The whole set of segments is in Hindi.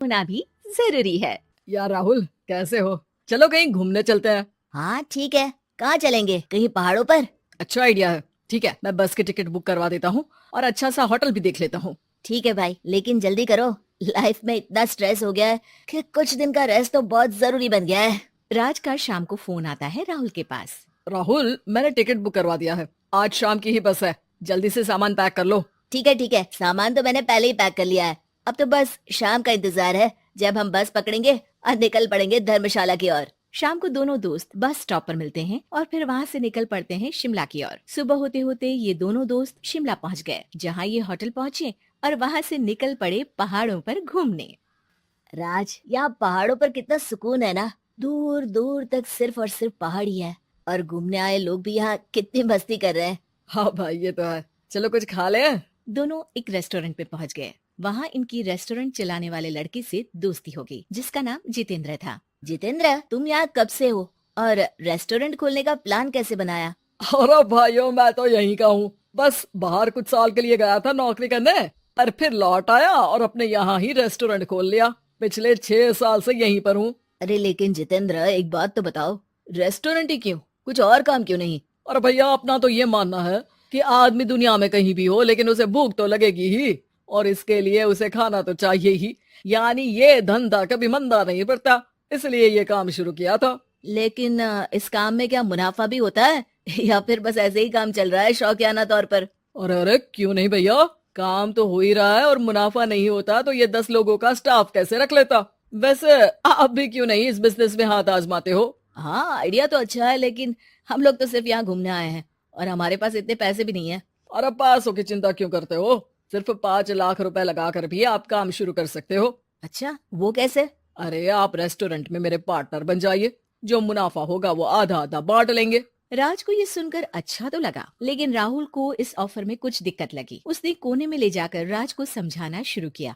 होना भी जरूरी है। यार राहुल, कैसे हो? चलो कहीं घूमने चलते हैं। हाँ ठीक है, कहाँ चलेंगे? कहीं पहाड़ों पर? अच्छा आइडिया है। ठीक है, मैं बस की टिकट बुक करवा देता हूँ और अच्छा सा होटल भी देख लेता हूँ। ठीक है भाई, लेकिन जल्दी करो। लाइफ में इतना स्ट्रेस हो गया है कि कुछ दिन का रेस्ट तो बहुत जरूरी बन गया है। राज का शाम को फोन आता है राहुल के पास। राहुल, मैंने टिकट बुक करवा दिया है। आज शाम की ही बस है। जल्दी से सामान पैक कर लो। ठीक है, सामान तो मैंने पहले ही पैक कर लिया है। अब तो बस शाम का इंतजार है, जब हम बस पकड़ेंगे और निकल पड़ेंगे धर्मशाला की ओर। शाम को दोनों दोस्त बस स्टॉप पर मिलते हैं और फिर वहाँ से निकल पड़ते हैं शिमला की ओर। सुबह होते होते ये दोनों दोस्त शिमला पहुँच गए, जहाँ ये होटल पहुँचे और वहाँ से निकल पड़े पहाड़ों पर घूमने। राज, यहाँ पहाड़ों पर कितना सुकून है ना। दूर दूर तक सिर्फ और सिर्फ पहाड़ ही है, और घूमने आए लोग भी यहाँ कितनी मस्ती कर रहे हैं। हाँ भाई, ये तो है। चलो कुछ खा ले। दोनों एक रेस्टोरेंट पे पहुँच गए। वहाँ इनकी रेस्टोरेंट चलाने वाले लड़के से दोस्ती हो गई, जिसका नाम जितेंद्र था। जितेंद्र, तुम यहाँ कब से हो और रेस्टोरेंट खोलने का प्लान कैसे बनाया? अरे भाइयों, मैं तो यहीं का हूँ। बस बाहर कुछ साल के लिए गया था नौकरी करने, पर फिर लौट आया और अपने यहाँ ही रेस्टोरेंट खोल लिया। पिछले 6 साल से यहीं पर हूँ। अरे लेकिन जितेंद्र, एक बात तो बताओ, रेस्टोरेंट ही क्यों, कुछ और काम क्यों नहीं? और भैया, अपना तो ये मानना है कि आदमी दुनिया में कहीं भी हो, लेकिन उसे भूख तो लगेगी ही, और इसके लिए उसे खाना तो चाहिए ही। यानी ये धंधा कभी मंदा नहीं पड़ता, इसलिए ये काम शुरू किया था। लेकिन इस काम में क्या मुनाफा भी होता है या फिर बस ऐसे ही काम चल रहा है शौकियाना तौर पर? और अरे क्यों नहीं भैया, काम तो हो ही रहा है, और मुनाफा नहीं होता तो ये 10 लोगों का स्टाफ कैसे रख लेता। वैसे आप भी क्यों नहीं इस बिजनेस में हाथ आजमाते हो? हाँ, आइडिया तो अच्छा है, लेकिन हम लोग तो सिर्फ यहाँ घूमने आए हैं और हमारे पास इतने पैसे भी नहीं है। और अब पैसों की चिंता क्यों करते हो? सिर्फ 5 लाख रुपए लगाकर भी आप काम शुरू कर सकते हो। अच्छा, वो कैसे? अरे आप रेस्टोरेंट में मेरे पार्टनर बन जाइए। जो मुनाफा होगा वो आधा आधा बांट लेंगे। राज को ये सुनकर अच्छा तो लगा, लेकिन राहुल को इस ऑफर में कुछ दिक्कत लगी। उसने कोने में ले जाकर राज को समझाना शुरू किया।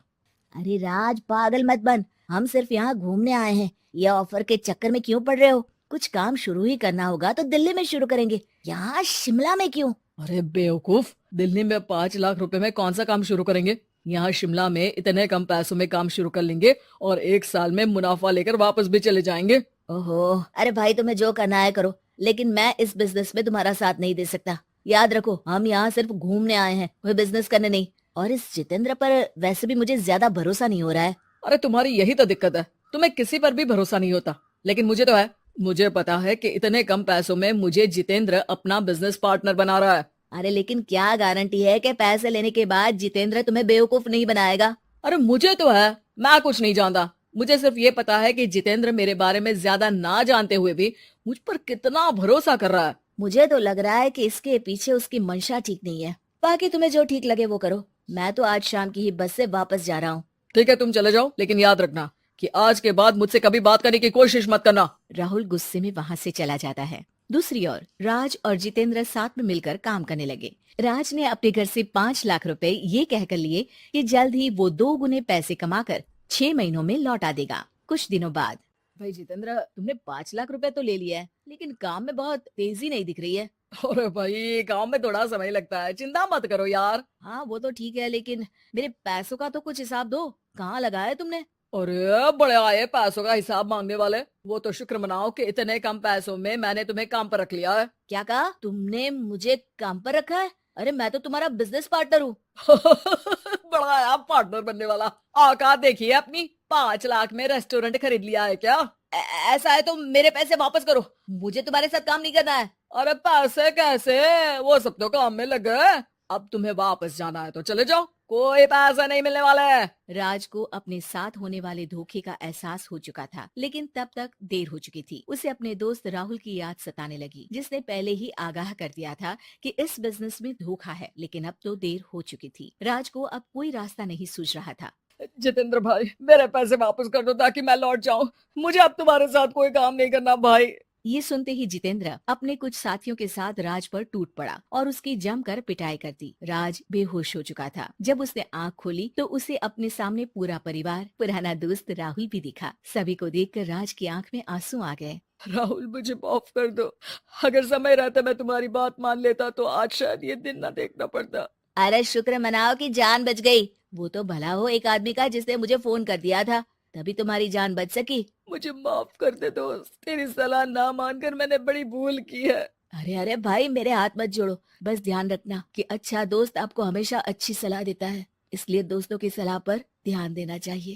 अरे राज, पागल मत बन, हम सिर्फ यहाँ घूमने आए हैं। ये ऑफर के चक्कर में क्यों पड़ रहे हो? कुछ काम शुरू ही करना होगा तो दिल्ली में शुरू करेंगे, यहाँ शिमला में क्यों? अरे बेवकूफ, दिल्ली में 5 लाख रुपए में कौन सा काम शुरू करेंगे? यहाँ शिमला में इतने कम पैसों में काम शुरू कर लेंगे और 1 साल में मुनाफा लेकर वापस भी चले जाएंगे। ओहो, अरे भाई, तुम्हें जो करना है करो, लेकिन मैं इस बिजनेस में तुम्हारा साथ नहीं दे सकता। याद रखो, हम यहाँ सिर्फ घूमने आए हैं, कोई बिजनेस करने नहीं। और इस जितेंद्र पर वैसे भी मुझे ज्यादा भरोसा नहीं हो रहा है। अरे तुम्हारी यही तो दिक्कत है, तुम्हें किसी पर भी भरोसा नहीं होता, लेकिन मुझे तो है। मुझे पता है कि इतने कम पैसों में मुझे जितेंद्र अपना बिजनेस पार्टनर बना रहा है। अरे लेकिन क्या गारंटी है कि पैसे लेने के बाद जितेंद्र तुम्हें बेवकूफ नहीं बनाएगा? अरे मुझे तो है, मैं कुछ नहीं जानता। मुझे सिर्फ ये पता है कि जितेंद्र मेरे बारे में ज्यादा ना जानते हुए भी मुझ पर कितना भरोसा कर रहा है। मुझे तो लग रहा है कि इसके पीछे उसकी मंशा ठीक नहीं है। बाकी तुम्हें जो ठीक लगे वो करो। मैं तो आज शाम की ही बस से वापस जा रहा हूँ। ठीक है, तुम चले जाओ, लेकिन याद रखना कि आज के बाद मुझसे कभी बात करने की कोशिश मत करना। राहुल गुस्से में वहाँ से चला जाता है। दूसरी ओर राज और जितेंद्र साथ में मिलकर काम करने लगे। राज ने अपने घर से 5 लाख रुपए ये कहकर लिए कि जल्द ही वो 2 गुने पैसे कमाकर 6 महीनों में लौटा देगा। कुछ दिनों बाद, भाई जितेंद्र, तुमने 5 लाख रुपए तो ले लिया है, लेकिन काम में बहुत तेजी नहीं दिख रही है। अरे भाई, काम में थोड़ा समय लगता है, चिंता मत करो यार। हाँ वो तो ठीक है, लेकिन मेरे पैसों का तो कुछ हिसाब दो। कहाँ लगाया है तुमने? अरे बड़े आए पैसों का हिसाब मांगने वाले। वो तो शुक्र मनाओ कि इतने कम पैसों में मैंने तुम्हें काम पर रख लिया है। क्या कहा तुमने? मुझे काम पर रखा है? अरे मैं तो तुम्हारा बिजनेस पार्टनर हूँ। बड़ा आया पार्टनर बनने वाला। औकात देखिए अपनी, 5 लाख में रेस्टोरेंट खरीद लिया है क्या? ऐसा है तो मेरे पैसे वापस करो, मुझे तुम्हारे साथ काम नहीं करना है। अरे पैसे कैसे, वो सब तो काम में लग गए। अब तुम्हें वापस जाना है तो चले जाओ, कोई पैसा नहीं मिलने वाला है। राज को अपने साथ होने वाले धोखे का एहसास हो चुका था, लेकिन तब तक देर हो चुकी थी। उसे अपने दोस्त राहुल की याद सताने लगी, जिसने पहले ही आगाह कर दिया था कि इस बिजनेस में धोखा है। लेकिन अब तो देर हो चुकी थी। राज को अब कोई रास्ता नहीं सूझ रहा था। जितेंद्र भाई, मेरे पैसे वापस कर दो ताकि मैं लौट जाऊं। मुझे अब तुम्हारे साथ कोई काम नहीं करना भाई। ये सुनते ही जितेंद्र अपने कुछ साथियों के साथ राज पर टूट पड़ा और उसकी जमकर पिटाई कर दी। राज बेहोश हो चुका था। जब उसने आंख खोली तो उसे अपने सामने पूरा परिवार, पुराना दोस्त राहुल भी दिखा। सभी को देखकर राज की आंख में आंसू आ गए। राहुल, मुझे माफ कर दो। अगर समय रहता मैं तुम्हारी बात मान लेता तो आज शायद ये दिन ना देखना पड़ता। अरे शुक्र मनाओ कि जान बच गई। वो तो भला हो एक आदमी का जिसने मुझे फोन कर दिया था। तभी तुम्हारी जान बच सकी। मुझे माफ कर दे दोस्त, तेरी सलाह ना मानकर मैंने बड़ी भूल की है। अरे अरे भाई, मेरे हाथ मत जोड़ो। बस ध्यान रखना कि अच्छा दोस्त आपको हमेशा अच्छी सलाह देता है, इसलिए दोस्तों की सलाह पर ध्यान देना चाहिए।